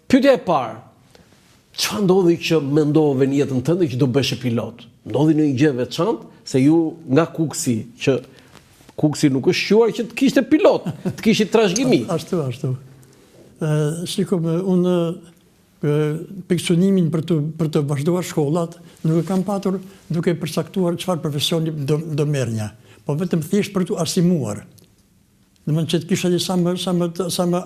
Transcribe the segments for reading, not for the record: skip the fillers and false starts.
Pyetja e parë, çfarë ndodhi që mendove në jetën tënde që do bësh pilot? Ndodhi në një gjë veçantë se ju nga Kuksi, që Kuksi nuk është quar që të kishte pilot, të kishte trashëgimi. Ashtu. Shikom, unë pensionimin për të vazhduar shkollat, nuk e kam patur duke përcaktuar çfarë profesioni do merrnja, po vetëm thjesht për të arsimuar. Domethënë që të kisha sa më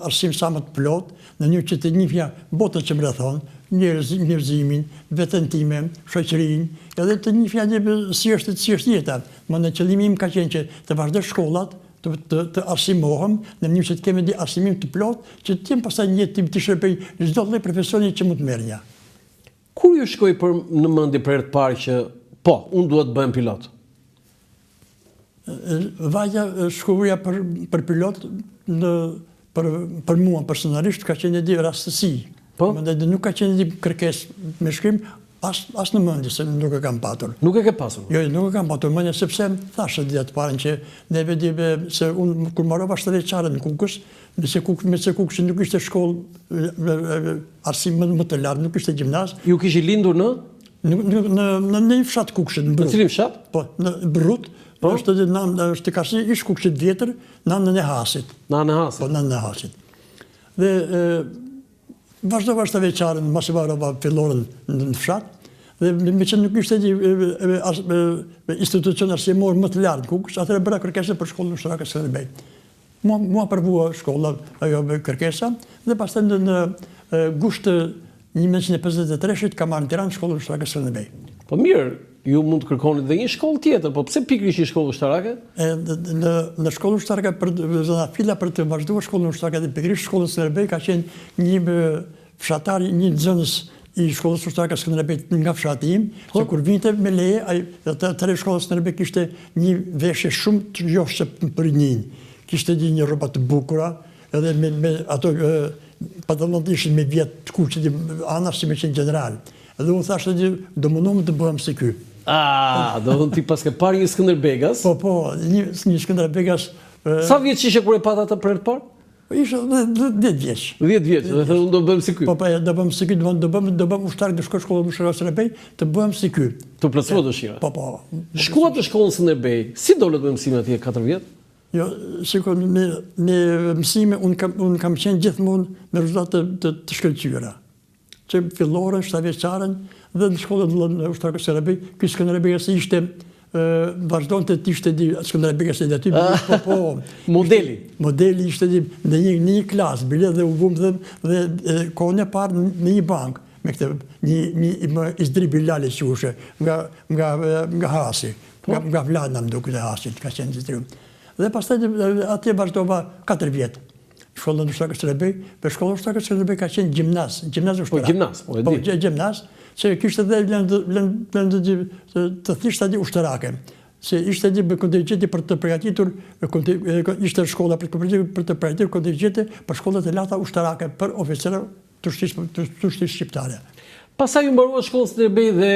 arsim, sa më të plot, në një që të njihja botën që më rrethon, njerëzimin, veten time, shoqërinë, edhe të njihja si është jeta. Në qëllimi im ka qenë që të vazhdoj shkollat, të arsimohem, në mënyrë që të kemi një arsimim të plot, që të jem pastaj një jetë të shërbej çdo lloj profesioni që mund të merrnja. Kur ju shkoi në mendje për herë të parë që po, unë dua të bëhem pilot? Vaja shkoja për pilot për mua personalisht ka qenë një rastësi. Mendoj nuk ka qenë një kërkesë me shkrim as në mendje se nuk e kam patur. Nuk e ke pasur? Jo, nuk e kam patur mendje sepse thashë dia të parën që ne vedive se unë kur marrova 7 vjeçare në Kukës, me Kukës nuk ishte shkollë arsim më të lartë, nuk ishte gjimnaz. Ju kishit lindur në? Në një fshat Kukës, në Brut. Në cilin fshat? Po, në Brut. Është ka qenë ish Kukës vjetër, në anën e Hasit. Në anën e Hasit? Po, në anën e Hasit. Dhe vazhdova 7 vjeçare, mbasi marrova fillorën në fshat, dhe me që nuk ishte institucion arsimor më të lartë Kukës, atëherë bëra kërkesë për shkollën ushtarake Skënderbej. Mua përvua shkolla ajo kërkesa, dhe pastaj në gusht të 1953 kam marrë në Tiranë shkollën ushtarake Skënderbej. Po mirë, ju mund të kërkoni dhe një shkollë tjetër, po pse pikërisht një shkollë ushtarake? Në shkollën ushtarake, fila për të vazhduar shkollën ushtarake dhe pikërisht shkollën Skënderbej ka qenë një fshatar, një nxënës i shkollës ushtarake Skënderbej nga fshati im, që kur vinte me leje, atëherë shkolla Skënderbej kishte një veshje shumë të joshse për njëjin. Kishte një rroba të bukura, edhe me ato pantallonat ishin me vjet të kuqe, ana si me qenë general. Edhe unë thashtë që do mundohem të bëhem si ky. Do ti pas ke parë një Skënderbegas? Po, një Skënderbegas. Sa vjeç ishe kur e pata atë për herë të parë? Isha 10 vjeç. 10 vjeç, dhe thënë unë do bëhem si ky. Po, do bëhem si ky, do bëhem ushtar të shkoj shkollën ushtarake Skënderbej, të bëhem si ky. Të plotësua dëshira. Po. Shkuat në shkollën Skënderbej, si dolët me mësime atje 4 vjet? Jo, shikoj me mësime unë kam qenë gjithmonë me rezultate të shkëlqyera. Që fillorën, 7 vjeçaren, dhe në shkollën ushtarake Skënderbej, ky Skënderbegas ishte vazhdonte të ishte Skënderbegas edhe aty, po. Modeli. Modeli ishte në një klasë, bilet dhe u vëmë dhe kohën e parë në një bankë, me këtë një Izdri Bilali që ushe, nga Hasi, nga Vlana më duket e Hasit, ka qenë Izdri. Dhe pastaj atje vazhdova 4 vjetë. Shkollën ushtarake Skënderbej, për shkollën ushtarake Skënderbej ka qenë gjimnaz ushtarak. Po, gjimnaz, po e di. Po, gjimnaz, që kishte dhe lëndë të thishtë adi ushtarake. Se ishte di kontingjenti për të përgatitur, ishte shkolla për të përgatitur kontingjenti për shkollat e larta ushtarake, për oficerë të shtëpisë shqiptare. Pastaj ju mbarua shkollën Skënderbej dhe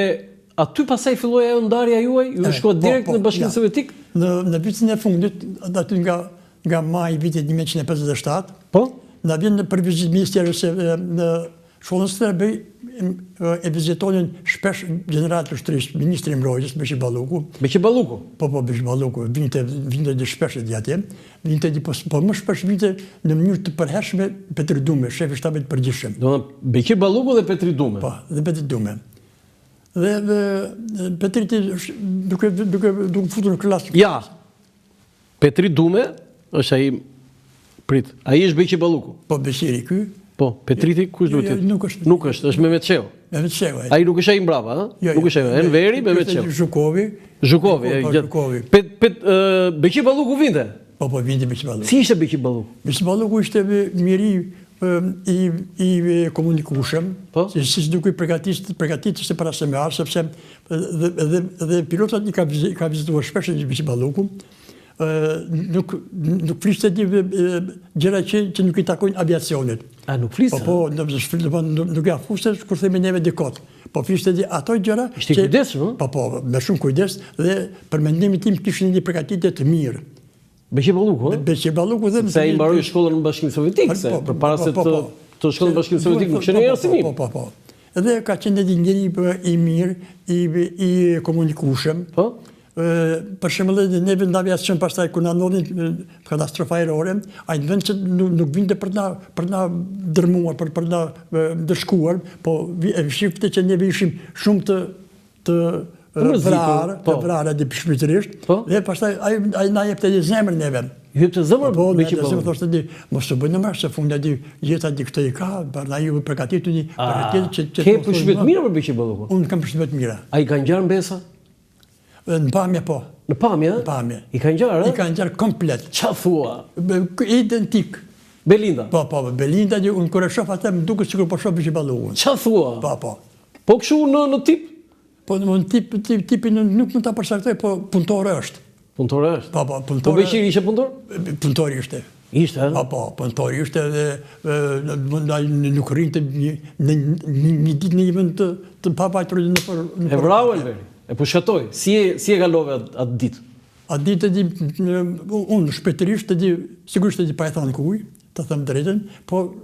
aty pastaj filloi ajo ndarja juaj, ju shkuat direkt në Bashkimin Sovjetik? Në vitin e fundit, aty nga maj vitit 1957, na vjen për vizitë ministeri se në shkollën Skënderbej e vizitonin shpesh general të shtrisë, ministri mbrojtjes Beqir Balluku. Beqir Balluku? Po, Beqir Balluku, vinte dhe shpesh dhe atje, vinte po më shpesh vinte në mënyrë të përhershme Petri Dume, shefi shtabit përgjithshëm. Do Beqir Balluku dhe Petri Dume? Po, dhe Petri Dume. Dhe Petri duke futur në klasë. Ja, Petri Dume është ai, ai është Beqir Balluku? Po, Beqiri ky. Po, Petriti kush duhet të jetë? Nuk është Mehmet Çeu. Mehmet Çeu. Ai nuk është ai mbrapa, ha? Nuk është ai, Enveri, Mehmet Çeu. Zhukovi. Beqir Balluku vinte? Po, vinte Beqir Balluku. Si ishte Beqir Balluku? Beqir Balluku ishte njeri i komunikueshëm, si duke i përgatitur se para se me ardhë, sepse dhe pilotat i ka vizituar shpesh Beqir Balluku. Nuk fliste gjëra që nuk i takojnë aviacionit. A nuk fliste? Po, nuk ja fuste kur themi neve dikot. Po fliste ato gjëra... Ishte kujdesshëm? Po, me shumë kujdes dhe për mendimin tim kishin një përgatitje të mirë. Beqi Balluku, ëh? Beqi Balluku dhe... Se ai mbaroi shkollën në Bashkinë Sovjetik, se përpara se të shkollën në Bashkinë Sovjetik nuk kishte ndonjë arsimim. Po. Edhe ka qenë edhe njëri i mirë, i komunikueshëm. Po? Për shembull, neve në aviacion pastaj kur na ndodhin katastrofa ajrore, ai në vend që nuk vinte për na dërmuar, për na dëshkuar, po e shifte që neve ishim shumë të vrarë dhe shpirtërisht, dhe pastaj ai na jepte edhe zemrën neve. Jepte zemrën Beqi Balluku? Po, thoshte mos të bëni më se fundi di jeta di këtë i ka, prandaj ju përgatituni që ke përshtypje të mira për Beqi Balluku? Unë kam përshtypje të mira. Ai ka ngjarë mbesa? Në pamje po. Në pamje? Në pamje. I ka ngjarë? I ka ngjarë komplet. Qa thua? Identik. Belinda? Po, Belinda, unë kur e shoh atë më duket sikur po shoh Beqi Ballukun. Qa thua? Po. Po kështu në tip? Po në tipin nuk mund ta përcaktoj, po punëtor është. Punëtor është? Po, punëtor. Po Beqiri ishte punëtor? Punëtor ishte. Ishte, ha? Po, punëtor ishte dhe nuk rrinte një ditë në një vend të pavajtur në E vrau Elberi. E po shkatoj, si e kalove atë ditë? Atë ditë e di, unë shpetërisht e di, sigurisht e di pa e thonë kuj, të thëmë drejten, po